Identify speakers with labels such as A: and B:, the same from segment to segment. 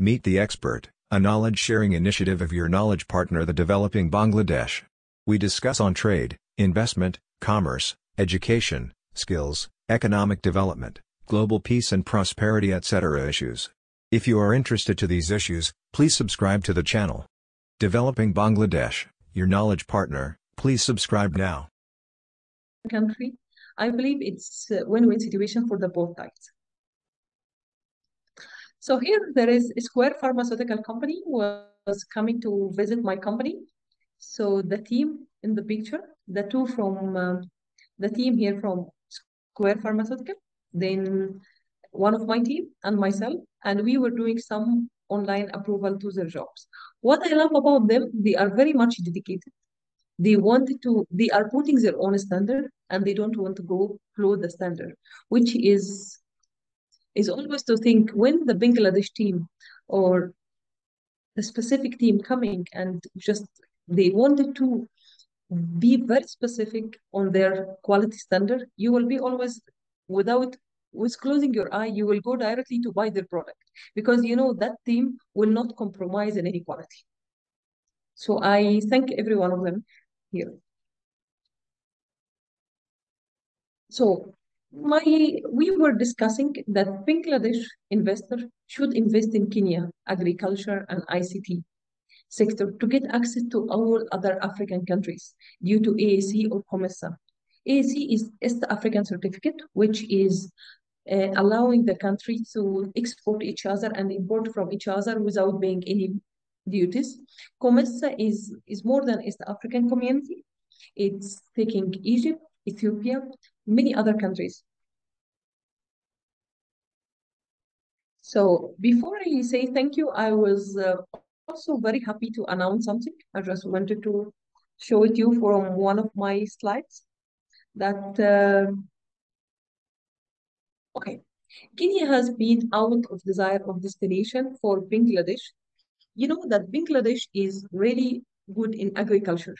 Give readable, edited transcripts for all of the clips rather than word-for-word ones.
A: Meet the Expert, a knowledge-sharing initiative of your knowledge partner, the Developing Bangladesh. We discuss on trade, investment, commerce, education, skills, economic development, global peace and prosperity, etc. issues. If you are interested to these issues, please subscribe to the channel. Developing Bangladesh, your knowledge partner, please subscribe now.
B: Country, I believe it's a win-win situation for the both sides. So here there is a Square pharmaceutical company was coming to visit my company. So the team in the picture, the two from the team here from Square Pharmaceutical, then one of my team and myself, and we were doing some online approval to their jobs. What I love about them, they are very much dedicated. They are putting their own standard and they don't want to go below the standard, which is always to think when the Bangladesh team or the specific team coming and just they wanted to be very specific on their quality standard, you will be always with closing your eye, you will go directly to buy their product because you know that team will not compromise in any quality. So I thank every one of them here. So we were discussing that Bangladesh investors should invest in Kenya, agriculture and ICT sector to get access to all other African countries due to AAC or COMESA. AAC is East African Certificate, which is allowing the country to export each other and import from each other without paying any duties. COMESA is more than East African community. It's taking Egypt, Ethiopia, many other countries. So before I say thank you, I was also very happy to announce something. I just wanted to show it you from one of my slides that okay, Kenya has been out of desire of destination for Bangladesh. You know that Bangladesh is really good in agriculture,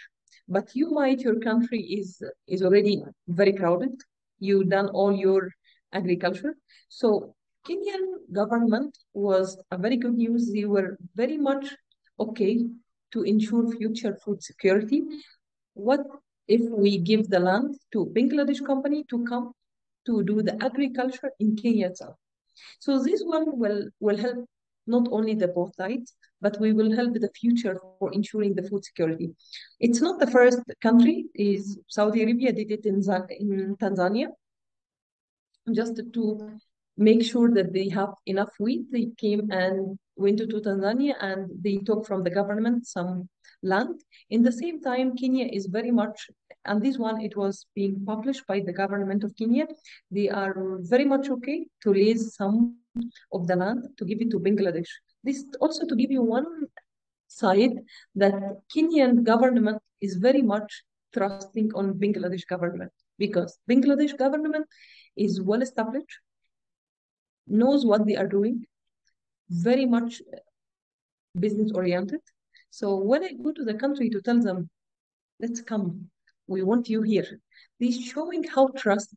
B: but your country is already very crowded. You've done all your agriculture. So Kenyan government was a very good news. They were very much okay to ensure future food security. What if we give the land to Bangladesh company to come to do the agriculture in Kenya itself? So this one will help not only the both sides, but we will help the future for ensuring the food security. It's not the first country, is Saudi Arabia did it in Tanzania, just to make sure that they have enough wheat. They came and went to Tanzania and they took from the government some land. In the same time, Kenya is very much, and this one, it was being published by the government of Kenya. They are very much okay to lease some of the land to give it to Bangladesh. This also to give you one side that Kenyan government is very much trusting on Bangladesh government because Bangladesh government is well established, knows what they are doing, very much business oriented. So when I go to the country to tell them, let's come, we want you here, they're showing how trust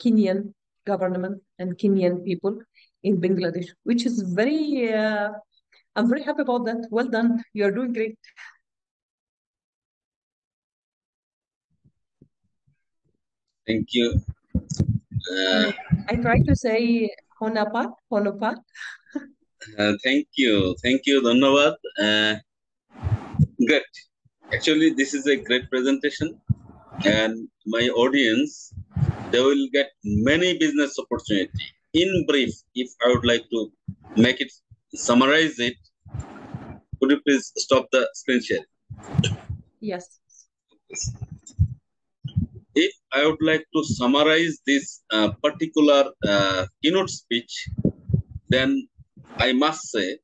B: Kenyan government and Kenyan people in Bangladesh, which is very, I'm very happy about that. Well done. You're doing great.
C: Thank you.
B: I try to say Honapat.
C: Thank you, Dhanyavad. Great. Actually, this is a great presentation, and my audience, they will get many business opportunity. In brief, if I would like to make it, summarize it, could you please stop the screen share?
B: Yes.
C: If I would like to summarize this particular keynote speech, then I must say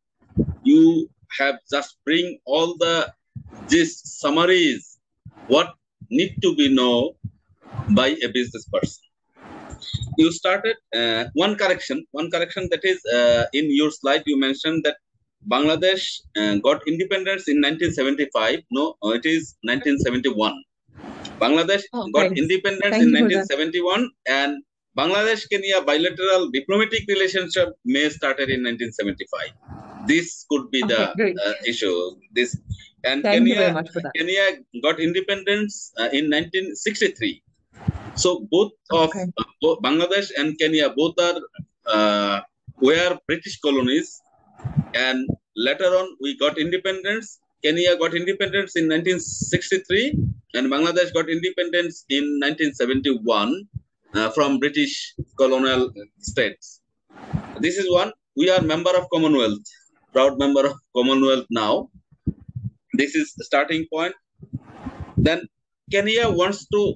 C: you have just bring all these summaries what need to be known by a business person. You started one correction that is in your slide. You mentioned that Bangladesh got independence in 1975. No, it is 1971. Bangladesh got independence in 1971, and Bangladesh-Kenya bilateral diplomatic relationship may started in 1975. This could be
B: Okay,
C: the
B: great.
C: issue. This and
B: Thank you very much for that.
C: Kenya got independence in 1963. So both of
B: Okay.
C: Bangladesh and Kenya both are were British colonies, and later on we got independence. Kenya got independence in 1963, and Bangladesh got independence in 1971 from British colonial states. This is one. We are member of Commonwealth, proud member of Commonwealth now. This is the starting point. Then Kenya wants to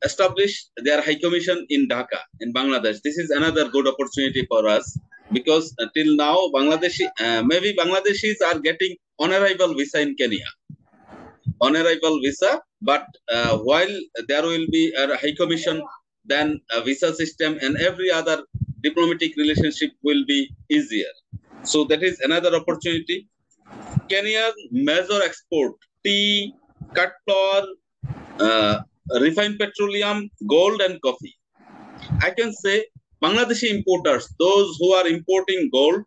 C: establish their High Commission in Dhaka, in Bangladesh. This is another good opportunity for us, because till now, maybe Bangladeshis are getting on-arrival visa in Kenya. On-arrival visa, but while there will be a High Commission, then a visa system and every other diplomatic relationship will be easier. So that is another opportunity. Kenya's major export, tea, cut flour, refined petroleum, gold and coffee. I can say Bangladeshi importers, those who are importing gold,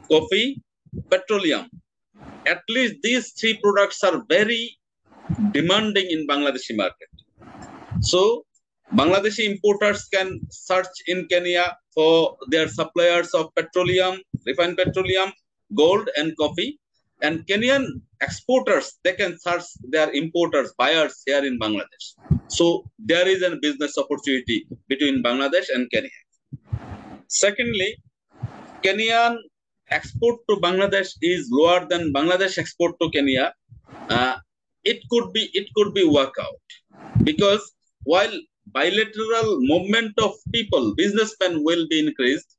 C: coffee, petroleum, at least these three products are very demanding in Bangladeshi market. So Bangladeshi importers can search in Kenya for their suppliers of petroleum, refined petroleum, gold and coffee. And Kenyan exporters, they can search their importers, buyers here in Bangladesh. So there is a business opportunity between Bangladesh and Kenya. Secondly, Kenyan export to Bangladesh is lower than Bangladesh export to Kenya. It could be work out, because while bilateral movement of people, businessmen will be increased,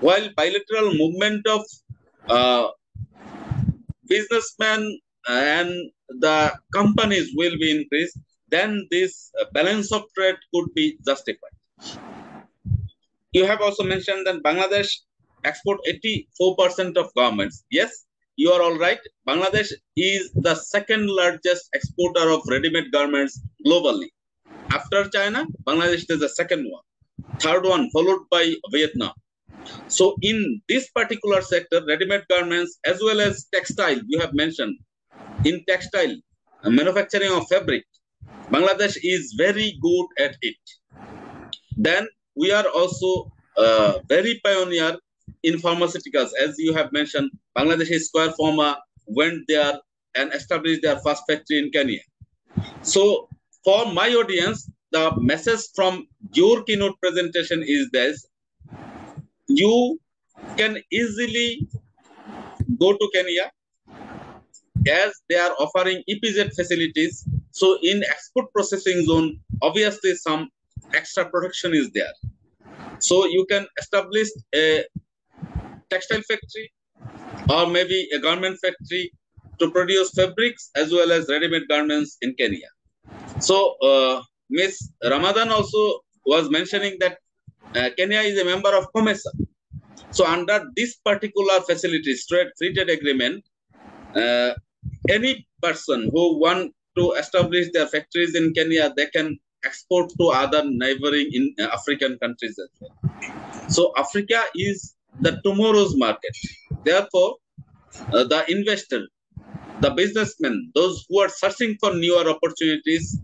C: while bilateral movement of businessmen and the companies will be increased, then this balance of trade could be justified. You have also mentioned that Bangladesh export 84% of garments. Yes, you are all right. Bangladesh is the second largest exporter of ready-made garments globally. After China, Bangladesh is the second one. Third one followed by Vietnam. So in this particular sector, ready-made garments as well as textile, you have mentioned, in textile, manufacturing of fabric, Bangladesh is very good at it. Then we are also very pioneer in pharmaceuticals. As you have mentioned, Bangladeshi Square Pharma went there and established their first factory in Kenya. So for my audience, the message from your keynote presentation is this: you can easily go to Kenya, as they are offering EPZ facilities. So in export processing zone, obviously some extra production is there. So you can establish a textile factory or maybe a garment factory to produce fabrics as well as ready-made garments in Kenya. So Ms. Ramadan also was mentioning that Kenya is a member of COMESA. So under this particular facility, free trade agreement, any person who want to establish their factories in Kenya, they can export to other neighboring African countries as well. So Africa is the tomorrow's market. Therefore, the investor, the businessmen, those who are searching for newer opportunities,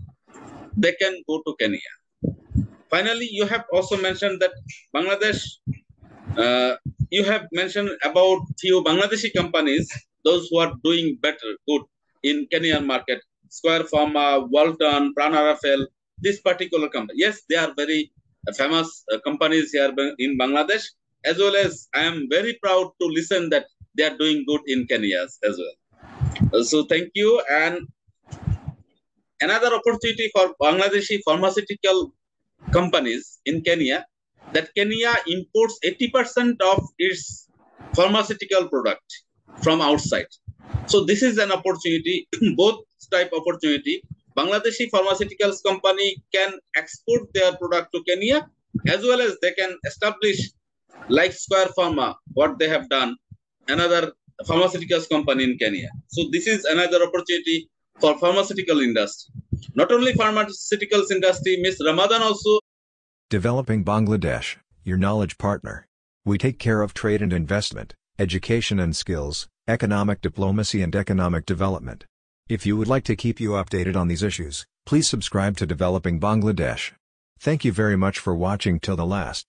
C: they can go to Kenya. Finally, you have also mentioned that Bangladesh, you have mentioned about few Bangladeshi companies, those who are doing good in Kenyan market, Square Pharma, Walton, Prana Rafael, this particular company. Yes, they are very famous companies here in Bangladesh, as well as I am very proud to listen that they are doing good in Kenya as well. So thank you. And another opportunity for Bangladeshi pharmaceutical companies in Kenya, that Kenya imports 80% of its pharmaceutical product from outside. So this is an opportunity, both type opportunity. Bangladeshi pharmaceuticals company can export their product to Kenya, as well as they can establish, like Square Pharma, what they have done, another pharmaceuticals company in Kenya. So this is another opportunity for pharmaceutical industry. Not only pharmaceuticals industry, Ms. Ramadan also.
A: Developing Bangladesh, your knowledge partner. We take care of trade and investment, education and skills, economic diplomacy and economic development. If you would like to keep you updated on these issues, please subscribe to Developing Bangladesh. Thank you very much for watching till the last.